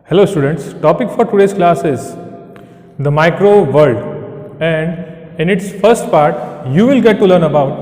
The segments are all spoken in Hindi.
Hello students, topic for today's class is the micro world, and in its first part you will get to learn about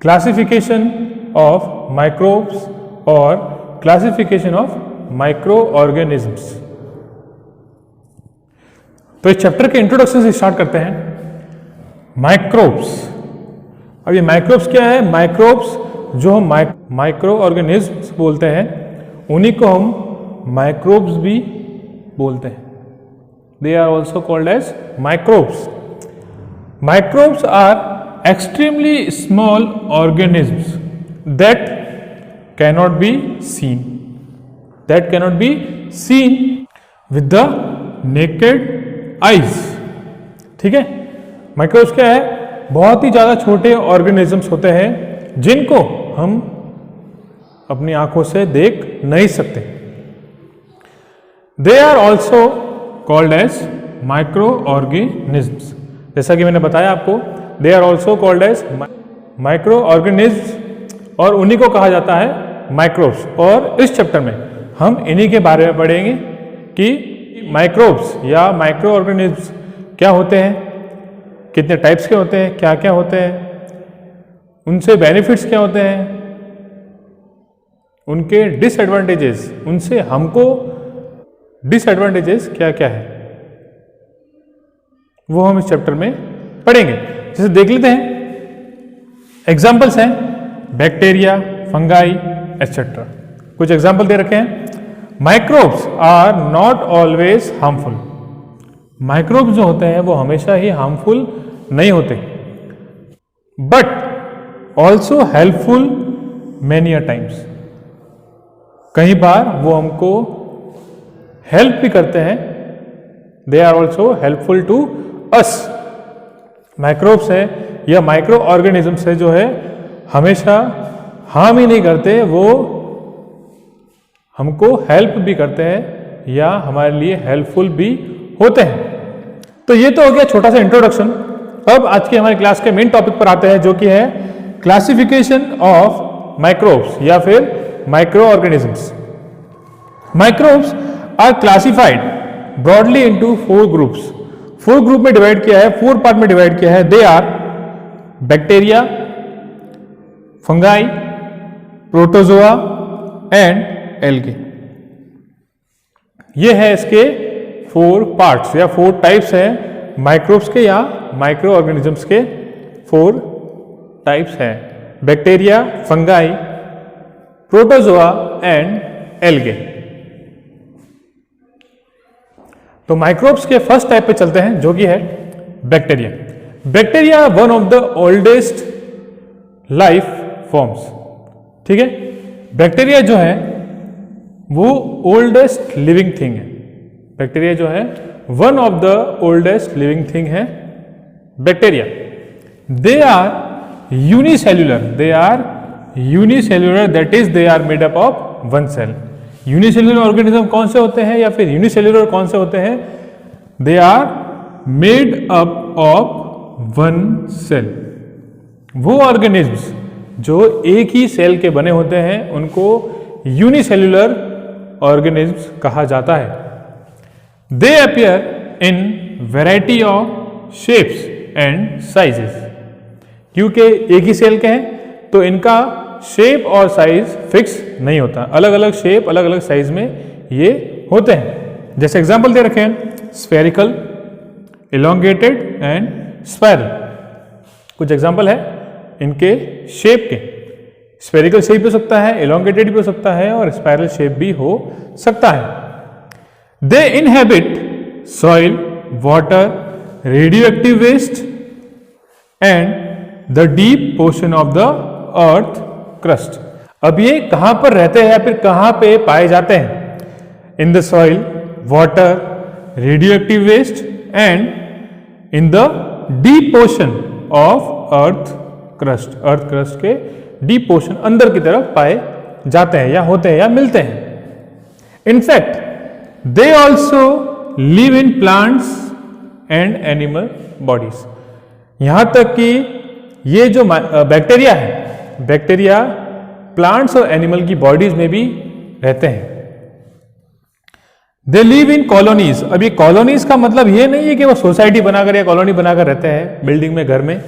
classification of microbes or classification of microorganisms. तो इस चैप्टर के इंट्रोडक्शन से स्टार्ट करते हैं। माइक्रोब्स, अब ये माइक्रोब्स क्या है? माइक्रोब्स जो हम माइक्रो ऑर्गेनिज्म्स बोलते हैं उन्हीं को हम माइक्रोब्स भी बोलते हैं। They are also called as microbes. Microbes are extremely small organisms that cannot be seen, with the naked eyes. ठीक है, माइक्रोब्स क्या है? बहुत ही ज्यादा छोटे ऑर्गेनिजम्स होते हैं जिनको हम अपनी आंखों से देख नहीं सकते। They are also called as micro organisms. जैसा कि मैंने बताया आपको, they are also called as micro organisms और उन्हीं को कहा जाता है माइक्रोब्स। और इस चैप्टर में हम इन्हीं के बारे में पढ़ेंगे कि माइक्रोब्स या माइक्रो ऑर्गेनिज्म्स क्या होते हैं, कितने टाइप्स के होते हैं, क्या क्या होते हैं, उनसे बेनिफिट्स क्या होते हैं, उनके डिसएडवांटेजेस, उनसे हमको डिसएडवांटेजेस क्या क्या है, वो हम इस चैप्टर में पढ़ेंगे। जैसे देख लेते हैं, एग्जाम्पल्स हैं बैक्टीरिया, फंगाई एटसेट्रा। कुछ एग्जाम्पल दे रखे हैं। Microbes are not always harmful. Microbes जो होते हैं वो हमेशा ही हार्मफुल नहीं होते, but also helpful many a times. कई बार वो हमको हेल्प भी करते हैं। They are also helpful to us. Microbes है या माइक्रो ऑर्गेनिज्म्स है जो है हमेशा हार्म ही नहीं करते, वो हमको हेल्प भी करते हैं या हमारे लिए हेल्पफुल भी होते हैं। तो ये तो हो गया छोटा सा इंट्रोडक्शन। अब आज की हमारी क्लास के मेन टॉपिक पर आते हैं जो कि है क्लासिफिकेशन ऑफ माइक्रोब्स या फिर micro organisms. Microbes are classified broadly into 4 groups. 4 group में डिवाइड किया है, 4 पार्ट में डिवाइड किया है। They are bacteria, fungi, protozoa and algae. ये है इसके 4 पार्ट्स या 4 टाइप्स हैं माइक्रोब्स के या माइक्रो ऑर्गेनिजम्स के। 4 टाइप्स हैं, bacteria, fungi, protozoa and algae. तो माइक्रोब्स के फर्स्ट टाइप पे चलते हैं जो कि है bacteria. Bacteria one of the oldest life forms. ठीक है, बैक्टीरिया जो है वो ओल्डेस्ट लिविंग थिंग है। बैक्टीरिया जो है one of the oldest living thing है bacteria. They are unicellular, that is they are made up of one cell. Unicellular organism कौन से होते हैं या फिर यूनिसेल्युलर कौन से होते हैं? They are made up of one cell. वो ऑर्गेनिज्म्स जो एक ही सेल के बने होते हैं उनको यूनिसेल्युलर ऑर्गेनिज्म्स कहा जाता है। दे appear in variety of shapes and sizes. क्योंकि एक ही सेल के हैं तो इनका शेप और साइज फिक्स नहीं होता, अलग अलग शेप अलग अलग साइज में ये होते हैं। जैसे एग्जांपल दे रखे हैं, स्फेरिकल, इलोंगेटेड एंड स्पाइरल। कुछ एग्जांपल है इनके शेप के। स्फेरिकल शेप भी हो सकता है, इलोंगेटेड भी हो सकता है और स्पाइरल शेप भी हो सकता है। They inhabit soil, water, radio active waste and the deep portion of the earth crust. अब ये कहां पर रहते हैं या फिर कहां पे पाए जाते हैं? In the soil, water, radio active waste and in the deep portion of earth crust. Earth crust के डीप पोर्शन अंदर की तरफ पाए जाते हैं या होते हैं या मिलते हैं। In fact they also live in plants and animal bodies. यहां तक कि ये जो बैक्टीरिया है, बैक्टीरिया प्लांट्स और एनिमल की बॉडीज में भी रहते हैं। दे लिव इन कॉलोनीज। अब ये कॉलोनीज का मतलब ये नहीं है कि वो सोसाइटी बनाकर या कॉलोनी बनाकर रहते हैं बिल्डिंग में, घर में।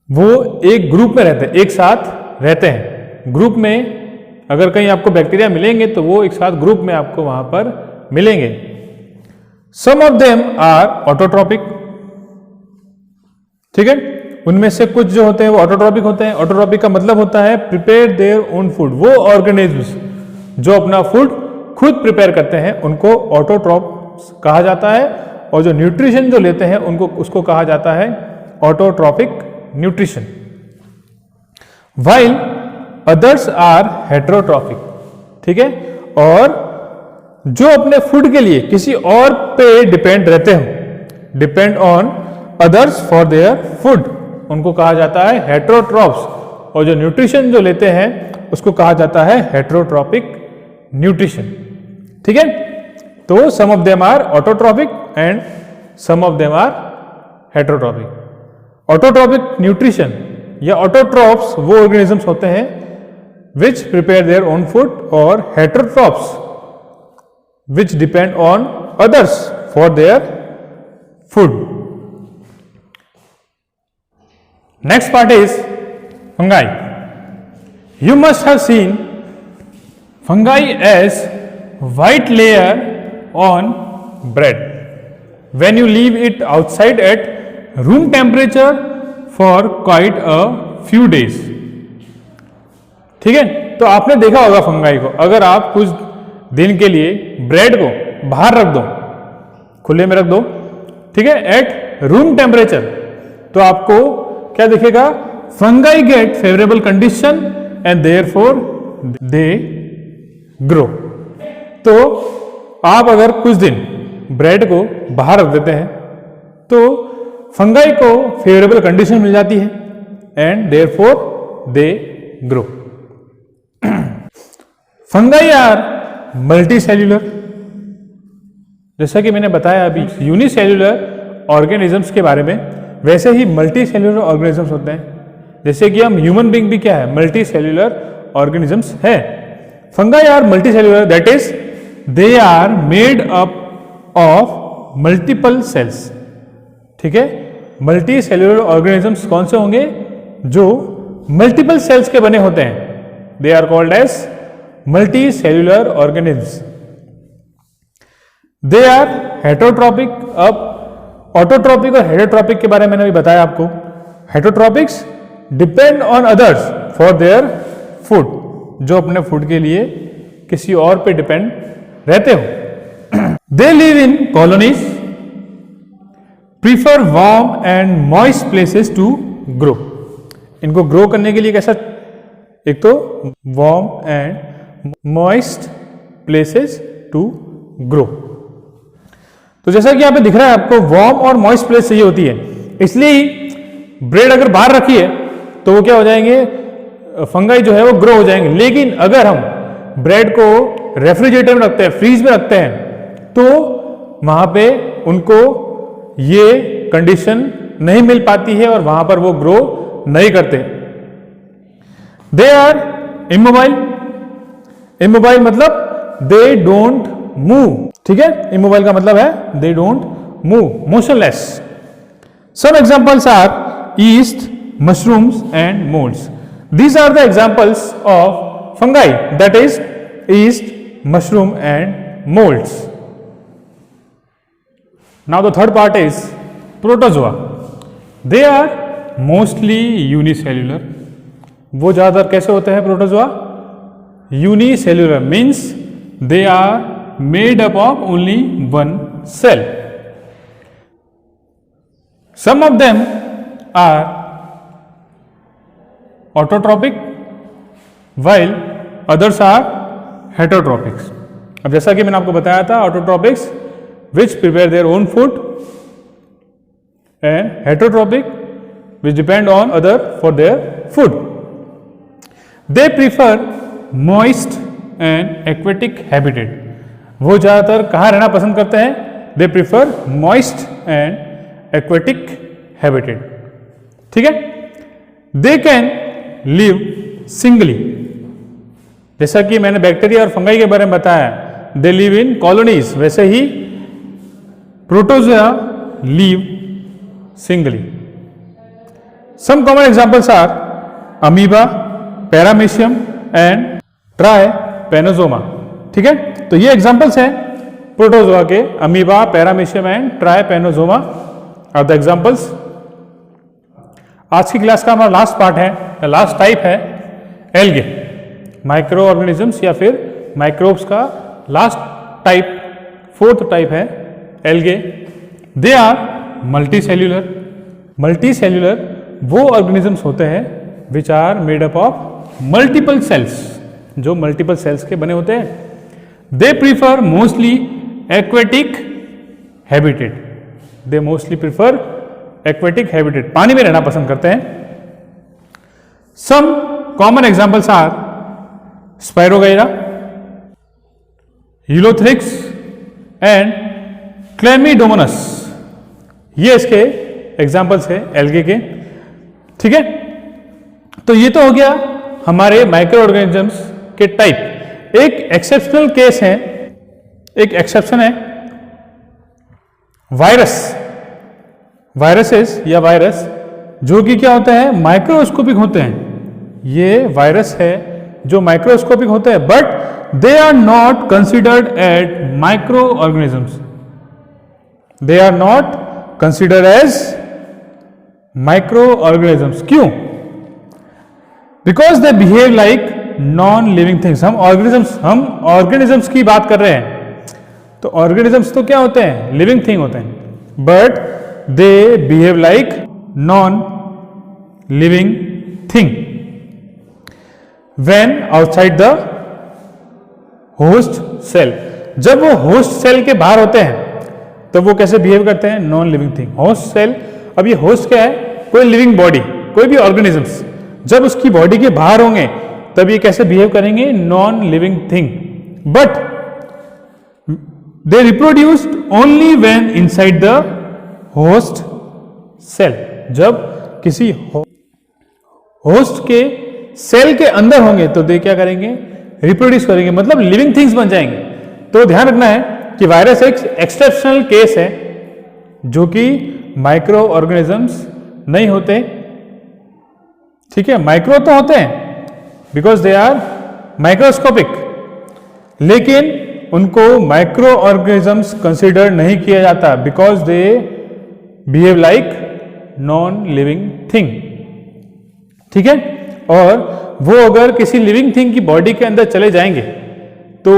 वो एक ग्रुप में रहते हैं, एक साथ रहते हैं। ग्रुप में अगर कहीं आपको बैक्टीरिया मिलेंगे तो वो एक साथ ग्रुप में आपको वहां पर मिलेंगे। सम ऑफ देम आर ऑटोट्रॉपिक, ठीक है। उनमें से कुछ जो होते हैं वो ऑटोट्रॉपिक होते हैं। ऑटोट्रॉपिक का मतलब होता है प्रिपेयर देयर ओन फूड। वो ऑर्गेनिजम्स जो अपना फूड खुद प्रिपेयर करते हैं उनको ऑटोट्रॉप्स कहा जाता है, और जो न्यूट्रिशन जो लेते हैं उनको उसको कहा जाता है autotrophic nutrition. While others are heterotrophic, ठीक है। और जो अपने फूड के लिए किसी और पे डिपेंड रहते हो, depend on others for their food, उनको कहा जाता है हेटेरोट्रॉप्स। और जो न्यूट्रिशन जो लेते हैं उसको कहा जाता है हेटेरोट्रॉपिक न्यूट्रिशन, ठीक है। तो some of them are autotrophic and some of them are heterotrophic. Autotrophic nutrition या ऑटोट्रॉप्स वो ऑर्गेनिजम्स होते हैं which prepare their own food, और heterotrophs which depend on others for their food. Next part is fungi. You must have seen fungi as white layer on bread when you leave it outside at room temperature for quite a few days. ठीक है, तो आपने देखा होगा फंगाई को, अगर आप कुछ दिन के लिए ब्रेड को बाहर रख दो, खुले में रख दो, ठीक है, एट रूम टेम्परेचर, तो आपको क्या दिखेगा? Fungi get favourable condition and therefore they grow. तो आप अगर कुछ दिन ब्रेड को बाहर रख देते हैं तो फंगाई को फेवरेबल कंडीशन मिल जाती है and therefore they grow. Fungi are multi cellular, जैसा कि मैंने बताया अभी यूनिसेल्यूलर ऑर्गेनिजम्स के बारे में, वैसे ही मल्टी सेल्यूलर ऑर्गेनिजम्स होते हैं। जैसे कि हम ह्यूमन बीइंग भी क्या है? मल्टी सेल्यूलर ऑर्गेनिजम्स है। Fungi are multi cellular, that is they are made up of multiple cells, ठीक है। मल्टी सेल्यूलर ऑर्गेनिजम्स कौन से होंगे? जो मल्टीपल सेल्स के बने होते हैं, they are called as multi cellular organisms. They are heterotrophic. अब ऑटोट्रॉपिक और हेटेरोट्रॉपिक के बारे में मैंने अभी बताया आपको। Heterotrophics depend on others for their food, जो अपने फूड के लिए किसी और पे डिपेंड रहते हो। They live in colonies, prefer warm and moist places to grow. इनको ग्रो करने के लिए कैसा? एक तो warm and moist places to grow. तो जैसा कि यहां पे दिख रहा है आपको, वार्म और मॉइस्ट प्लेस चाहिए होती है, इसलिए ही ब्रेड अगर बाहर रखी है तो वो क्या हो जाएंगे? फंगाई जो है वो ग्रो हो जाएंगे। लेकिन अगर हम ब्रेड को रेफ्रिजरेटर में रखते हैं, फ्रीज में रखते हैं, तो वहां पे उनको ये कंडीशन नहीं मिल पाती है और वहां पर वो ग्रो नहीं करते। They are immobile. इमोबाइल मतलब दे डोंट मूव, ठीक है। इमोबाइल का मतलब है they don't move, motionless. Some examples are yeast, mushrooms and moulds. These are the examples of fungi, that is yeast, mushroom and moulds. Now the third part is protozoa. They are mostly unicellular. वो ज्यादातर कैसे होते हैं protozoa? Unicellular means they are made up of only one cell. Some of them are autotrophic while others are heterotropics. अब जैसा कि मैंने आपको बताया था, ऑटोट्रॉपिक्स which prepare their own food and heterotropic which depend on other for their food. They prefer moist and aquatic habitat. वो ज़्यादातर कहाँ रहना पसंद करते हैं? They prefer moist and aquatic habitat. ठीक है? They can live singly. जैसा कि मैंने बैक्टीरिया और फंगाई के बारे में बताया, दे लिव इन कॉलोनीज, वैसे ही protozoa live singly. Some common examples are amoeba, paramecium and trypanosoma. ठीक है, तो ये एग्जांपल्स हैं प्रोटोजोआ के. Amoeba, paramecium and trypanosoma are the examples. आज की क्लास का हमारा लास्ट पार्ट है, लास्ट टाइप है एल्गे. माइक्रो ऑर्गेनिजम्स या फिर माइक्रोब्स का लास्ट टाइप, फोर्थ टाइप है algae. They are multi cellular. Multi cellular वो ऑर्गेनिजम्स होते हैं which are made up of multiple cells, जो मल्टीपल सेल्स के बने होते हैं. They prefer mostly aquatic habitat. They mostly prefer aquatic habitat, पानी में रहना पसंद करते हैं. Some common examples are spirogyra, ulothrix and chlamydomonas. ये इसके एग्जांपल्स है एल्गे के. ठीक है, तो ये तो हो गया हमारे माइक्रो ऑर्गेनिजम्स के टाइप. एक एक्सेप्शनल केस है, एक एक्सेप्शन है वायरस. वायरसेस या वायरस जो कि क्या होता है, माइक्रोस्कोपिक होते हैं. ये वायरस है जो माइक्रोस्कोपिक होते हैं, but they are not considered as micro organisms. They are not considered as micro organisms. क्यों? Because they behave like non living things. हम ऑर्गेनिजम्स की बात कर रहे हैं, तो ऑर्गेनिजम्स तो क्या होते हैं, लिविंग थिंग होते हैं, but they behave like non living thing when outside the host cell. जब वो होस्ट सेल के बाहर होते हैं तो वो कैसे बिहेव करते हैं, non living thing. Host cell, अब ये होस्ट क्या है, कोई लिविंग बॉडी, कोई भी ऑर्गेनिजम्स जब उसकी बॉडी के बाहर होंगे तब ये कैसे बिहेव करेंगे, non living thing. But they reproduced only when inside the host cell. जब किसी होस्ट के सेल के अंदर होंगे तो दे क्या करेंगे, रिप्रोड्यूस करेंगे, मतलब लिविंग थिंग्स बन जाएंगे. तो ध्यान रखना है कि वायरस एक एक्सेप्शनल केस है जो कि माइक्रो ऑर्गेनिजम्स नहीं होते. ठीक है, माइक्रो तो होते हैं बिकॉज दे आर माइक्रोस्कोपिक, लेकिन उनको माइक्रो ऑर्गेनिजम्स कंसिडर नहीं किया जाता because they behave like non living thing. ठीक है, और वो अगर किसी लिविंग थिंग की बॉडी के अंदर चले जाएंगे तो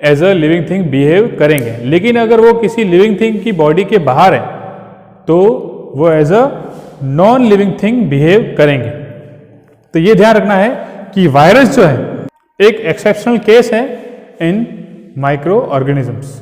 as a living thing behave करेंगे, लेकिन अगर वो किसी लिविंग थिंग की बॉडी के बाहर है तो वो as a non living thing behave करेंगे. तो ये ध्यान रखना है कि वायरस जो है एक एक्सेप्शनल केस है इन माइक्रो ऑर्गेनिजम्स.